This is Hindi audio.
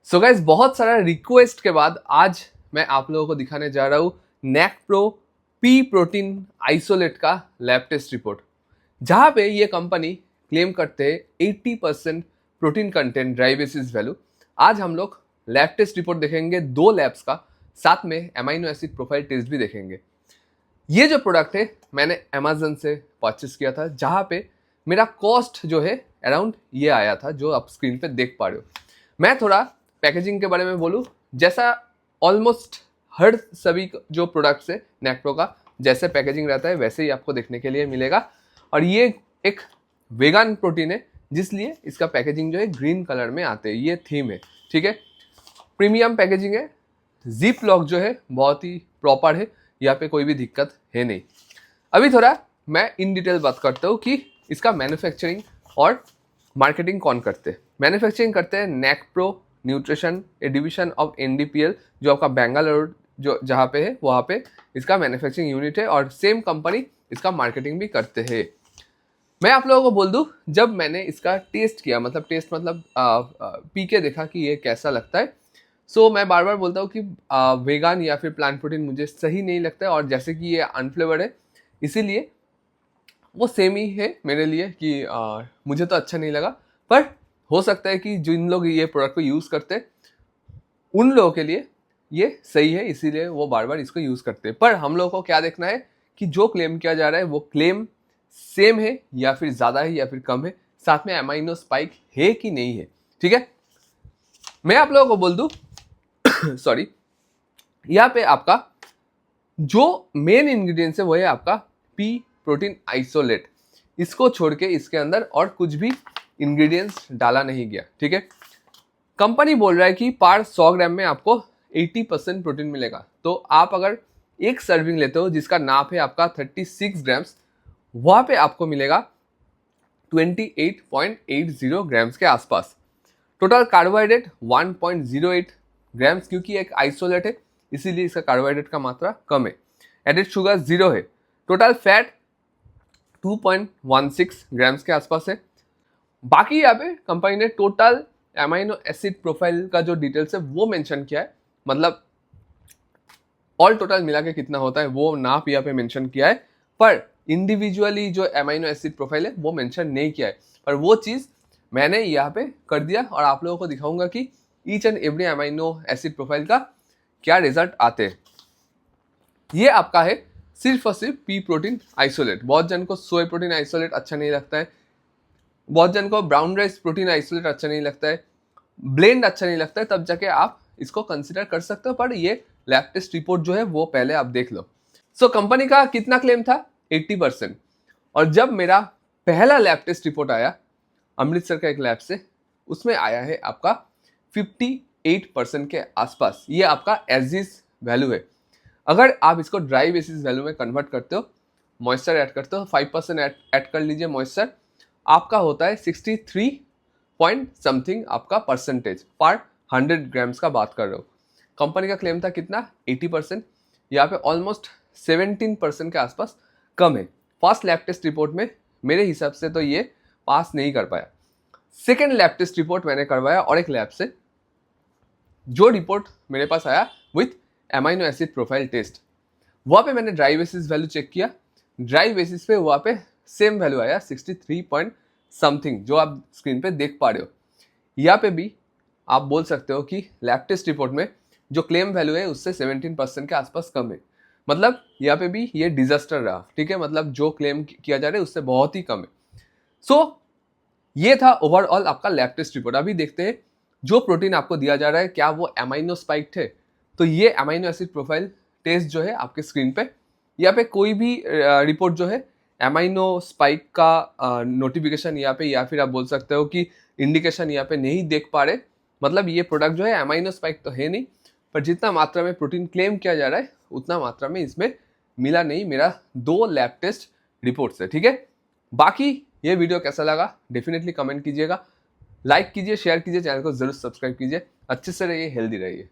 सो गाइस, बहुत सारा रिक्वेस्ट के बाद आज मैं आप लोगों को दिखाने जा रहा हूँ नैकप्रो पी प्रोटीन आइसोलेट का लैब टेस्ट रिपोर्ट, जहाँ पे ये कंपनी क्लेम करते हैं 80% protein content dry basis value. आज हम लोग लैब टेस्ट रिपोर्ट देखेंगे दो लैब्स का, साथ में अमीनो एसिड प्रोफाइल टेस्ट भी देखेंगे। ये जो प्रोडक्ट है मैंने अमेजन से परचेस किया था, जहाँ पे मेरा कॉस्ट जो है अराउंड ये आया था जो आप स्क्रीन पे देख पा रहे हो। मैं थोड़ा पैकेजिंग के बारे में बोलूँ, जैसा ऑलमोस्ट हर सभी जो प्रोडक्ट्स है नैकप्रो का जैसे पैकेजिंग रहता है वैसे ही आपको देखने के लिए मिलेगा। और ये एक वेगन प्रोटीन है, जिसलिए इसका पैकेजिंग जो है ग्रीन कलर में आते हैं, ये थीम है। ठीक है, प्रीमियम पैकेजिंग है, जिप लॉक जो है बहुत ही प्रॉपर है, यहाँ पे कोई भी दिक्कत है नहीं। अभी थोड़ा मैं इन डिटेल बात करता हूँ कि इसका मैन्युफैक्चरिंग और मार्केटिंग कौन करते हैं। मैन्युफैक्चरिंग करते हैं Nakpro nutrition, A division of NDPL, जो आपका बेंगलुरु जो जहाँ पे है वहाँ पे इसका मैन्युफैक्चरिंग यूनिट है, और सेम कंपनी इसका मार्केटिंग भी करते हैं। मैं आप लोगों को बोल दूं, जब मैंने इसका टेस्ट किया, मतलब टेस्ट मतलब पी के देखा कि ये कैसा लगता है। सो मैं बार बार बोलता हूँ कि वेगान या फिर प्लांट प्रोटीन मुझे सही नहीं लगता है, और जैसे कि ये अनफ्लेवर्ड है इसीलिए वो सेम ही है मेरे लिए कि मुझे तो अच्छा नहीं लगा। पर हो सकता है कि जिन लोग ये प्रोडक्ट को यूज़ करते हैं उन लोगों के लिए ये सही है, इसीलिए वो बार बार इसको यूज़ करते हैं। पर हम लोगों को क्या देखना है कि जो क्लेम किया जा रहा है वो क्लेम सेम है या फिर ज़्यादा है या फिर कम है, साथ में अमाइनो स्पाइक है कि नहीं है। ठीक है, मैं आप लोगों को बोल दूं सॉरी, यहाँ पे आपका जो मेन इंग्रेडिएंट्स है वो है आपका पी प्रोटीन आइसोलेट। इसको छोड़ के इसके अंदर और कुछ भी इंग्रेडिएंट्स डाला नहीं गया। ठीक है, कंपनी बोल रहा है कि पर 100 ग्राम में आपको 80% प्रोटीन मिलेगा। तो आप अगर एक सर्विंग लेते हो जिसका नाप है आपका 36 ग्राम्स, वहाँ पे आपको मिलेगा 28.80 ग्राम्स के आसपास। टोटल कार्बोहाइड्रेट 1.08 ग्राम्स, क्योंकि एक आइसोलेट है इसीलिए इसका कार्बोहाइड्रेट का मात्रा कम है। एडेड शुगर 0 है। टोटल फैट 2.16 ग्राम्स के आसपास है। बाकी यहाँ पे कंपनी ने टोटल अमीनो एसिड प्रोफाइल का जो डिटेल्स है वो मेंशन किया है, मतलब ऑल टोटल मिला के कितना होता है वो नाप यहाँ पे मेंशन किया है, पर इंडिविजुअली जो अमीनो एसिड प्रोफाइल है वो मेंशन नहीं किया है। पर वो चीज़ मैंने यहाँ पे कर दिया और आप लोगों को दिखाऊंगा कि each and every amino acid profile का क्या रिजल्ट आते हैं। ये आपका है सिर्फ और सिर्फ पी प्रोटीन आइसोलेट। बहुत जन को सोया प्रोटीन आइसोलेट अच्छा नहीं लगता है, बहुत जन को ब्राउन राइस प्रोटीन आइसोलेट अच्छा नहीं लगता है, ब्लेंड अच्छा नहीं लगता है, तब जाके आप इसको कंसिडर कर सकते हो। पर ये लैब टेस्ट रिपोर्ट जो है वो पहले आप देख लो। सो कंपनी का कितना क्लेम था? 80%। और जब मेरा पहला लैब टेस्ट रिपोर्ट आया अमृतसर का एक लैब से, उसमें आया है आपका 58% के आसपास। ये आपका एज इज वैल्यू है। अगर आप इसको ड्राई बेसिस वैल्यू में कन्वर्ट करते हो, मॉइस्चर ऐड करते हो, 5% ऐड कर लीजिए मॉइस्चर, आपका होता है 63 पॉइंट समथिंग आपका परसेंटेज पर 100 ग्राम्स का बात कर रहे हो। कंपनी का क्लेम था कितना? 80%। यहाँ पे ऑलमोस्ट 17% के आसपास कम है। फर्स्ट लैब टेस्ट रिपोर्ट में मेरे हिसाब से तो ये पास नहीं कर पाया। सेकेंड लैब टेस्ट रिपोर्ट मैंने करवाया और एक लैब से, जो रिपोर्ट मेरे पास आया with amino acid profile test, वहाँ पे मैंने ड्राई बेसिस वैल्यू चेक किया। ड्राई बेसिस पे वहाँ पे सेम वैल्यू आया 63 पॉइंट समथिंग, जो आप स्क्रीन पे देख पा रहे हो। यहाँ पे भी आप बोल सकते हो कि लैब टेस्ट रिपोर्ट में जो क्लेम वैल्यू है उससे 17% के आसपास कम है। मतलब यहाँ पे भी ये डिजास्टर रहा। ठीक है, मतलब जो क्लेम किया जा रहा है उससे बहुत ही कम है। सो ये था ओवरऑल आपका लैब टेस्ट रिपोर्ट। अभी देखते हैं जो प्रोटीन आपको दिया जा रहा है क्या वो अमीनो स्पाइक थे। तो ये अमीनो एसिड प्रोफाइल टेस्ट जो है आपके स्क्रीन पे, यहाँ पे कोई भी रिपोर्ट जो है अमीनो स्पाइक का नोटिफिकेशन यहाँ पे, या फिर आप बोल सकते हो कि इंडिकेशन यहाँ पे नहीं देख पा रहे। मतलब ये प्रोडक्ट जो है अमीनो स्पाइक तो है नहीं, पर जितना मात्रा में प्रोटीन क्लेम किया जा रहा है उतना मात्रा में इसमें मिला नहीं मेरा 2 लैब टेस्ट रिपोर्ट से। ठीक है, बाकी ये वीडियो कैसा लगा डेफिनेटली कमेंट कीजिएगा, लाइक कीजिए, शेयर कीजिए, चैनल को जरूर सब्सक्राइब कीजिए। अच्छे से रहिए, हेल्दी रहिए।